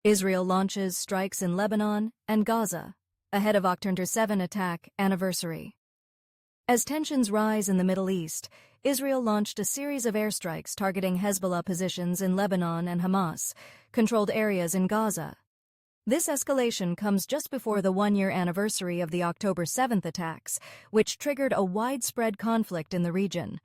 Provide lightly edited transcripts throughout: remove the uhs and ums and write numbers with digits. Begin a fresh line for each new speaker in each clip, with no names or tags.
Israel launches strikes in Lebanon and Gaza, ahead of October 7 attack anniversary. As tensions rise in the Middle East, Israel launched a series of airstrikes targeting Hezbollah positions in Lebanon and Hamas-controlled areas in Gaza. This escalation comes just before the one-year anniversary of the October 7 attacks, which triggered a widespread conflict in the region.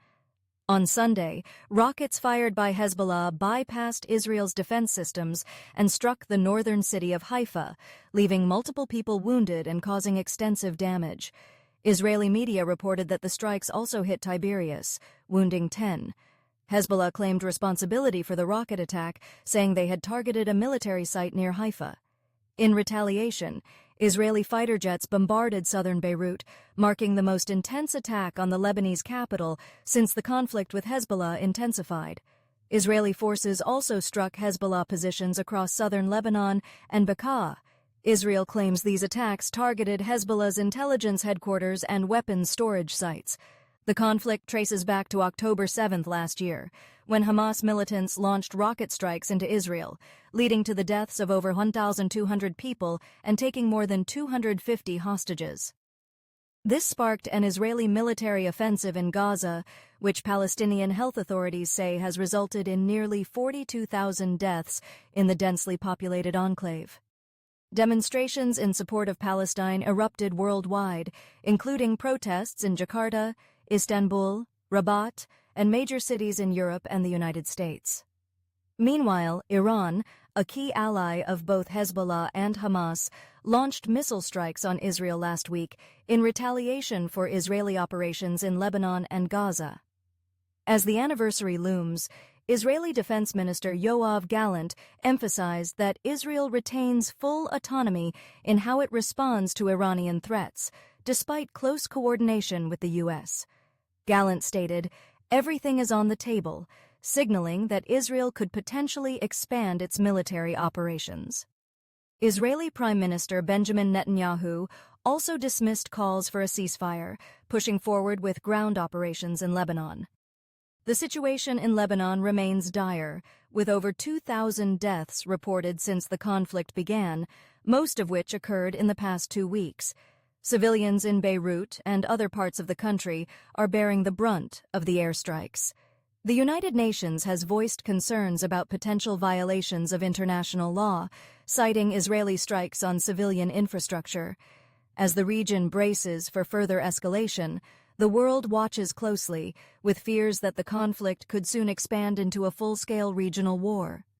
On Sunday, rockets fired by Hezbollah bypassed Israel's defense systems and struck the northern city of Haifa, leaving multiple people wounded and causing extensive damage. Israeli media reported that the strikes also hit Tiberias, wounding 10. Hezbollah claimed responsibility for the rocket attack, saying they had targeted a military site near Haifa. In retaliation, Israeli fighter jets bombarded southern Beirut, marking the most intense attack on the Lebanese capital since the conflict with Hezbollah intensified. Israeli forces also struck Hezbollah positions across southern Lebanon and Bekaa. Israel claims these attacks targeted Hezbollah's intelligence headquarters and weapons storage sites. The conflict traces back to October 7 last year, when Hamas militants launched rocket strikes into Israel, leading to the deaths of over 1,200 people and taking more than 250 hostages. This sparked an Israeli military offensive in Gaza, which Palestinian health authorities say has resulted in nearly 42,000 deaths in the densely populated enclave. Demonstrations in support of Palestine erupted worldwide, including protests in Jakarta, Istanbul, Rabat, and major cities in Europe and the United States. Meanwhile, Iran, a key ally of both Hezbollah and Hamas, launched missile strikes on Israel last week in retaliation for Israeli operations in Lebanon and Gaza. As the anniversary looms, Israeli Defense Minister Yoav Gallant emphasized that Israel retains full autonomy in how it responds to Iranian threats, despite close coordination with the U.S. Gallant stated, "Everything is on the table," signaling that Israel could potentially expand its military operations. Israeli Prime Minister Benjamin Netanyahu also dismissed calls for a ceasefire, pushing forward with ground operations in Lebanon. The situation in Lebanon remains dire, with over 2,000 deaths reported since the conflict began, most of which occurred in the past 2 weeks. Civilians in Beirut and other parts of the country are bearing the brunt of the airstrikes. The United Nations has voiced concerns about potential violations of international law, citing Israeli strikes on civilian infrastructure. As the region braces for further escalation, the world watches closely, with fears that the conflict could soon expand into a full-scale regional war.